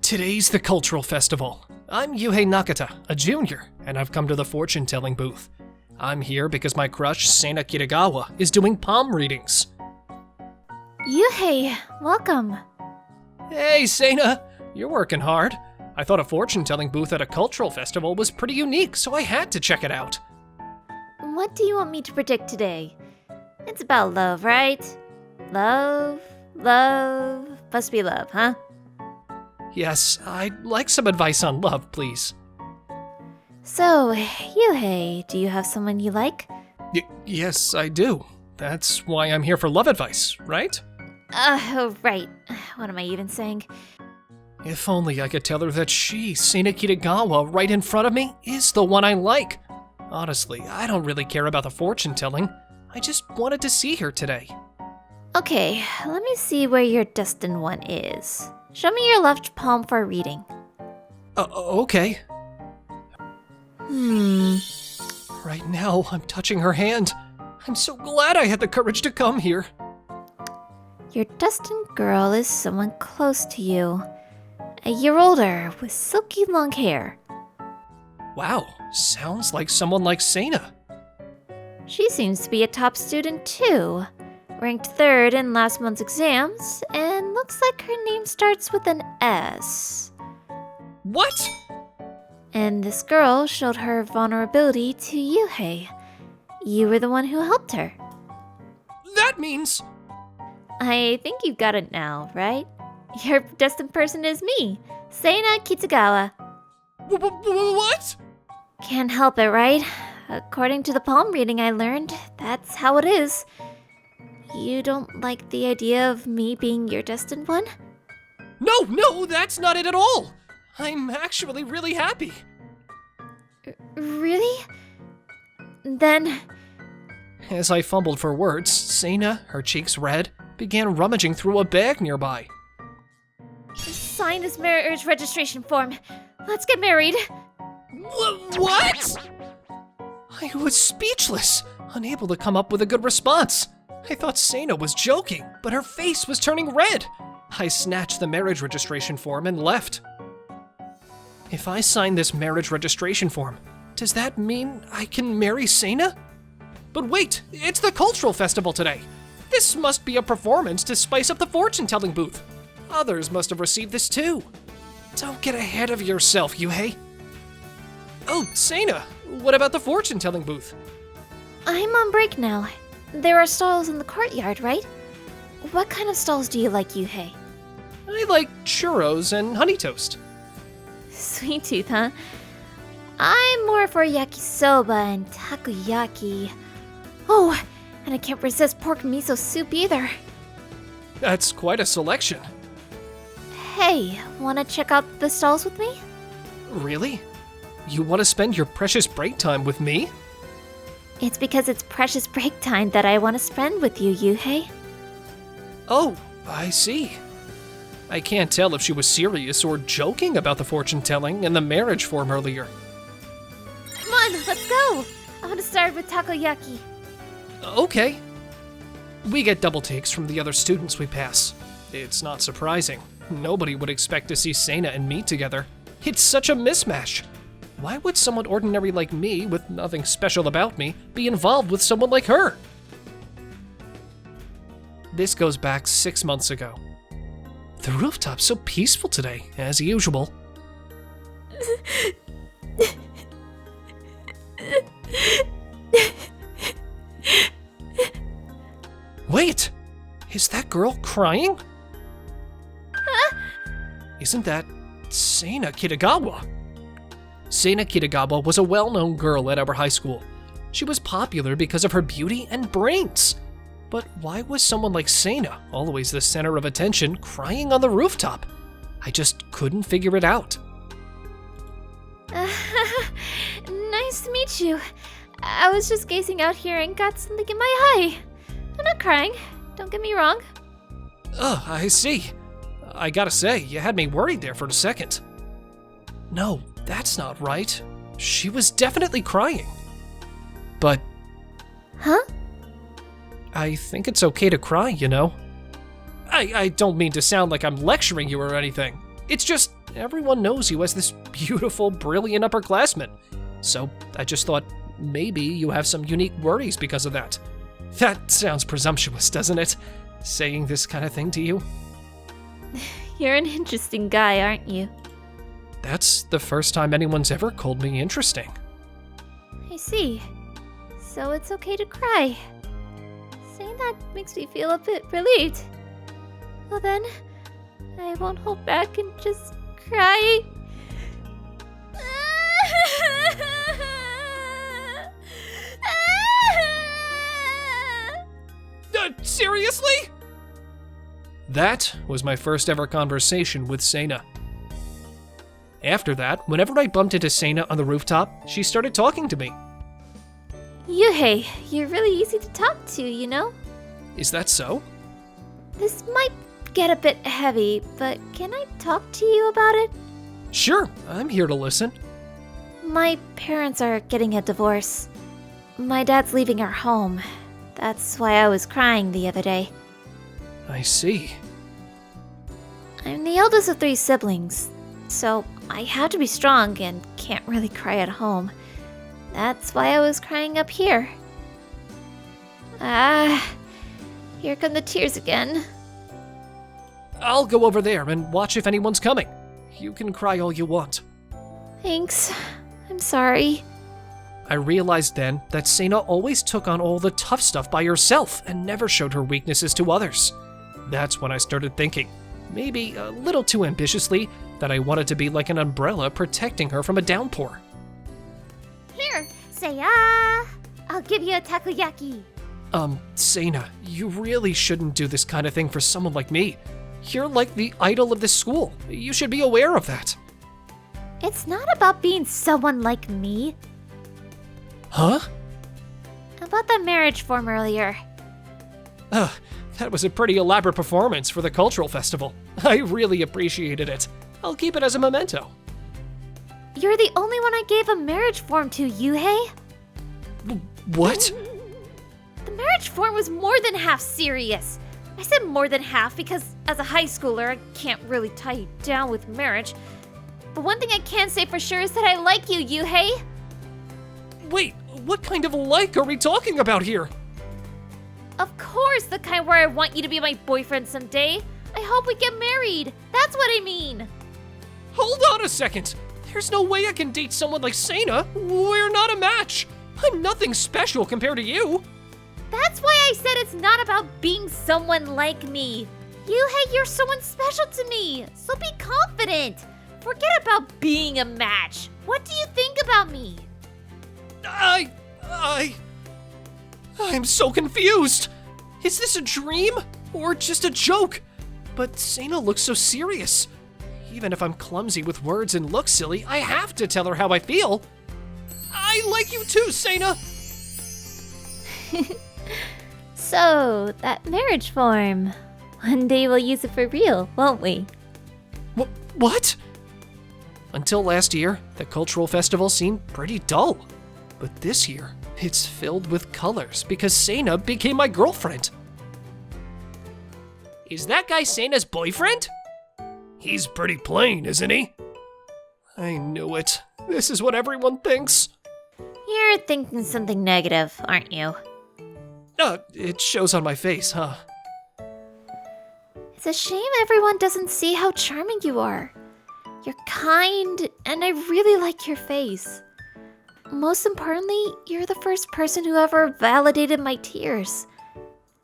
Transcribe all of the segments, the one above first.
Today's the cultural festival. I'm Youi Nakata, a junior, and I've come to the fortune-telling booth. I'm here because my crush, SAA Kagawa, is doing palm readings. Youi, welcome. Hey, SAA, you're working hard. I thought a fortune-telling booth at a cultural festival was pretty unique, so I had to check it out. What do you want me to predict today? It's about love, right? Love, must be love, huh? Yes, I'd like some advice on love, please. So, Youi, do you have someone you like? Yes, I do. That's why I'm here for love advice, right? Right. What am I even saying? If only I could tell her that she, SAA Kagawa, right in front of me, is the one I like. Honestly, I don't really care about the fortune telling. I just wanted to see her today. Okay, let me see where your destined one is. Show me your left palm for a reading. Okay. Right now, I'm touching her hand. I'm so glad I had the courage to come here. Your destined girl is someone close to you. A year older, with silky long hair. Wow, sounds like someone like SAA. She seems to be a top student too. Ranked 3rd in last month's exams, and looks like her name starts with an S. What? And this girl showed her vulnerability to Youi. You were the one who helped her. That means... I think you got it now, right? Your destined person is me, SAA Kagawa. What? Can't help it, right? According to the palm reading I learned, that's how it is. You don't like the idea of me being your destined one? No, that's not it at all. I'm actually really happy. Really? Then... As I fumbled for words, SAA, her cheeks red, began rummaging through a bag nearby. Sign this marriage registration form. Let's get married. What? I was speechless, unable to come up with a good response. I thought SAA was joking, but her face was turning red. I snatched the marriage registration form and left. If I sign this marriage registration form, does that mean I can marry SAA? But wait, it's the cultural festival today. This must be a performance to spice up the fortune-telling booth. Others must have received this too. Don't get ahead of yourself, Youi. Oh, SAA, what about the fortune-telling booth? I'm on break now. There are stalls in the courtyard, right? What kind of stalls do you like, Youi? I like churros and honey toast. Sweet tooth, huh? I'm more for yakisoba and takoyaki. Oh, and I can't resist pork miso soup either. That's quite a selection. Hey, wanna check out the stalls with me? Really? You want to spend your precious break time with me? It's because it's precious break time that I want to spend with you, Youi. Oh, I see. I can't tell if she was serious or joking about the fortune-telling and the marriage form earlier. Come on, let's go! I want to start with takoyaki. Okay. We get double takes from the other students we pass. It's not surprising. Nobody would expect to see SAA and me together. It's such a mismatch. Why would someone ordinary like me, with nothing special about me, be involved with someone like her? This goes back 6 months ago. The rooftop's so peaceful today, as usual. Wait! Is that girl crying? Huh? Isn't that SAA Kagawa? SAA Kagawa was a well-known girl at our high school. She was popular because of her beauty and brains. But why was someone like SAA, always the center of attention, crying on the rooftop? I just couldn't figure it out. Nice to meet you. I was just gazing out here and got something in my eye. I'm not crying, don't get me wrong. Oh, I see. I gotta say, you had me worried there for a second. No, that's not right. She was definitely crying. But... Huh? I think it's okay to cry, you know? I don't mean to sound like I'm lecturing you or anything. It's just everyone knows you as this beautiful, brilliant upperclassman. So I just thought maybe you have some unique worries because of that. That sounds presumptuous, doesn't it? Saying this kind of thing to you? You're an interesting guy, aren't you? That's the first time anyone's ever called me interesting. I see. So it's okay to cry. Saying that makes me feel a bit relieved. Well then, I won't hold back and just cry. Seriously? That was my first ever conversation with Seina. After that, whenever I bumped into Seina on the rooftop, she started talking to me. Youi, you're really easy to talk to, you know? Is that so? This might get a bit heavy, but can I talk to you about it? Sure, I'm here to listen. My parents are getting a divorce. My dad's leaving our home. That's why I was crying the other day. I see. I'm the eldest of 3 siblings, so I have to be strong and can't really cry at home. That's why I was crying up here. Here come the tears again. I'll go over there and watch if anyone's coming. You can cry all you want. Thanks. I'm sorry. I realized then that Seina always took on all the tough stuff by herself and never showed her weaknesses to others. That's when I started thinking, maybe a little too ambitiously, that I wanted to be like an umbrella protecting her from a downpour. Here, SAA! I'll give you a takoyaki. Seina, you really shouldn't do this kind of thing for someone like me. You're like the idol of this school. You should be aware of that. It's not about being someone like me. Huh? About the marriage form earlier. That was a pretty elaborate performance for the cultural festival. I really appreciated it. I'll keep it as a memento. You're the only one I gave a marriage form to, Youi. What? The marriage form was more than half serious. I said more than half because as a high schooler, I can't really tie you down with marriage. But one thing I can say for sure is that I like you, Youi. Wait, what kind of like are we talking about here? Of course, the kind where I want you to be my boyfriend someday. I hope we get married. That's what I mean. Hold on a second. There's no way I can date someone like Seina. We're not a match. I'm nothing special compared to you. That's why I said it's not about being someone like me. Youi, you're someone special to me. So be confident. Forget about being a match. What do you think about me? I'm so confused. Is this a dream or just a joke? But Seina looks so serious. Even if I'm clumsy with words and look silly, I have to tell her how I feel. I like you too, Seina. So, that marriage form. One day we'll use it for real, won't we? What? Until last year, the cultural festival seemed pretty dull. But this year, it's filled with colors because Seina became my girlfriend. Is that guy Seina's boyfriend? He's pretty plain, isn't he? I knew it. This is what everyone thinks. You're thinking something negative, aren't you? It shows on my face, huh? It's a shame everyone doesn't see how charming you are. You're kind, and I really like your face. Most importantly, you're the first person who ever validated my tears.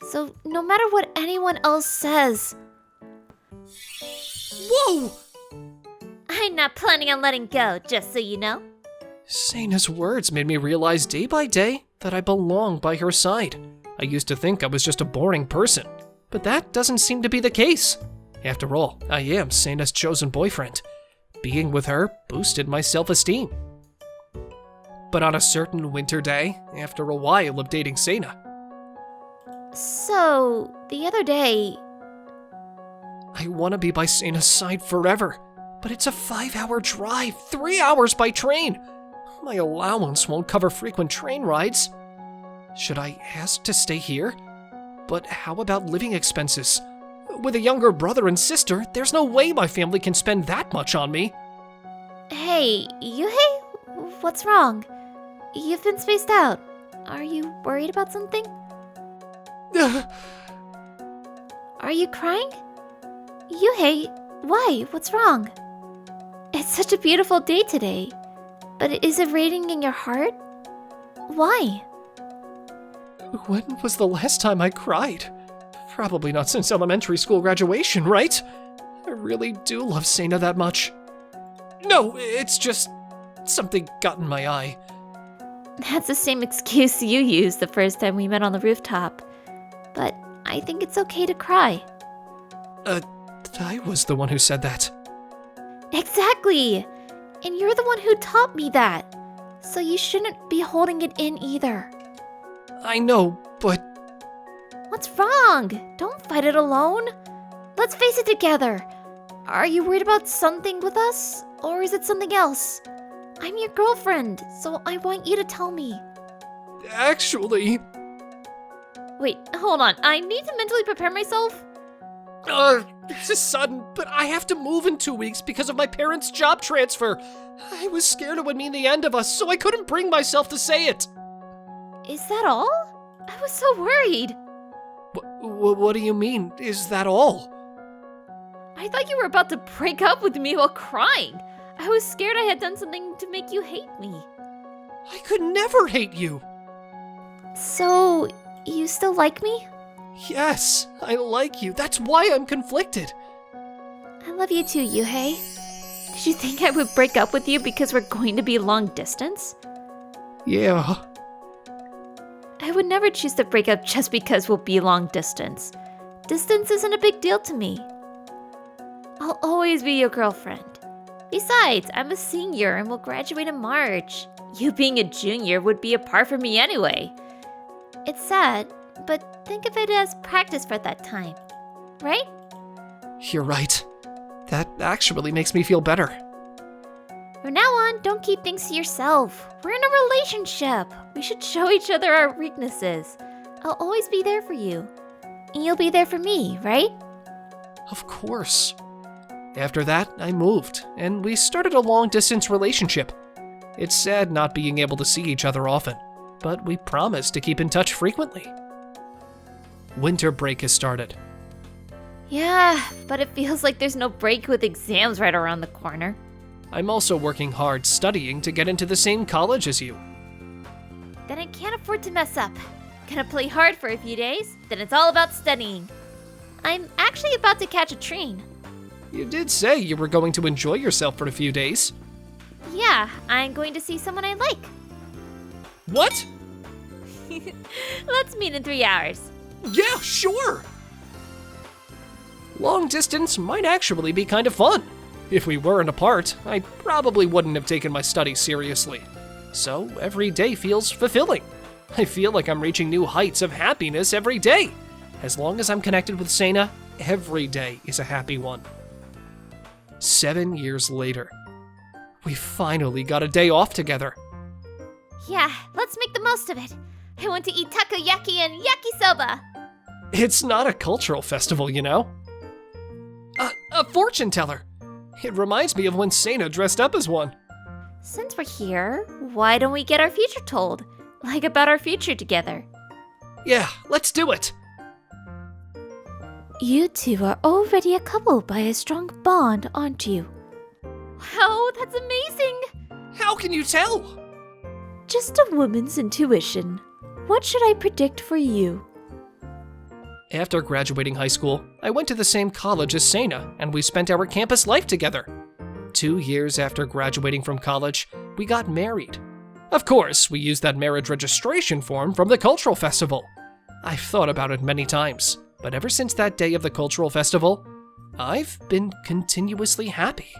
So no matter what anyone else says... Whoa! I'm not planning on letting go, just so you know. Seina's words made me realize day by day that I belong by her side. I used to think I was just a boring person, but that doesn't seem to be the case. After all, I am Seina's chosen boyfriend. Being with her boosted my self-esteem. But on a certain winter day, after a while of dating Seina... So, the other day... I want to be by Seina's side forever, but it's a 5-hour drive, 3 hours by train. My allowance won't cover frequent train rides. Should I ask to stay here? But how about living expenses? With a younger brother and sister, there's no way my family can spend that much on me. Hey, Youi? What's wrong? You've been spaced out. Are you worried about something? Are you crying? Youi, why? What's wrong? It's such a beautiful day today. But is it raining in your heart? Why? When was the last time I cried? Probably not since elementary school graduation, right? I really do love Sena that much. No, it's just something got in my eye. That's the same excuse you used the first time we met on the rooftop. But I think it's okay to cry. I was the one who said that. Exactly! And you're the one who taught me that. So you shouldn't be holding it in either. I know, but... What's wrong? Don't fight it alone. Let's face it together. Are you worried about something with us? Or is it something else? I'm your girlfriend, so I want you to tell me. Actually... Wait, hold on. I need to mentally prepare myself. This is sudden, but I have to move in 2 weeks because of my parents' job transfer. I was scared it would mean the end of us, so I couldn't bring myself to say it. Is that all? I was so worried. What do you mean, is that all? I thought you were about to break up with me while crying. I was scared I had done something to make you hate me. I could never hate you. So, you still like me? Yes, I like you. That's why I'm conflicted. I love you too, Youi. Did you think I would break up with you because we're going to be long distance? Yeah. I would never choose to break up just because we'll be long distance. Distance isn't a big deal to me. I'll always be your girlfriend. Besides, I'm a senior and will graduate in March. You being a junior would be a part for me anyway. It's sad, but think of it as practice for that time, right? You're right. That actually makes me feel better. From now on, don't keep things to yourself. We're in a relationship. We should show each other our weaknesses. I'll always be there for you. And you'll be there for me, right? Of course. After that, I moved, and we started a long-distance relationship. It's sad not being able to see each other often, but we promised to keep in touch frequently. Winter break has started. Yeah, but it feels like there's no break with exams right around the corner. I'm also working hard studying to get into the same college as you. Then I can't afford to mess up. Gonna play hard for a few days, then it's all about studying. I'm actually about to catch a train. You did say you were going to enjoy yourself for a few days. Yeah, I'm going to see someone I like. What? Let's meet in 3 hours. Yeah, sure! Long distance might actually be kind of fun. If we weren't apart, I probably wouldn't have taken my studies seriously. So every day feels fulfilling. I feel like I'm reaching new heights of happiness every day. As long as I'm connected with Sena, every day is a happy one. 7 years later, we finally got a day off together. Yeah, let's make the most of it. I want to eat takoyaki and yakisoba. It's not a cultural festival, you know. A fortune teller. It reminds me of when Sena dressed up as one. Since we're here, why don't we get our future told? Like about our future together. Yeah, let's do it. You two are already a couple by a strong bond, aren't you? Wow, that's amazing! How can you tell? Just a woman's intuition. What should I predict for you? After graduating high school, I went to the same college as Sena, and we spent our campus life together. 2 years after graduating from college, we got married. Of course, we used that marriage registration form from the cultural festival. I've thought about it many times, but ever since that day of the cultural festival, I've been continuously happy.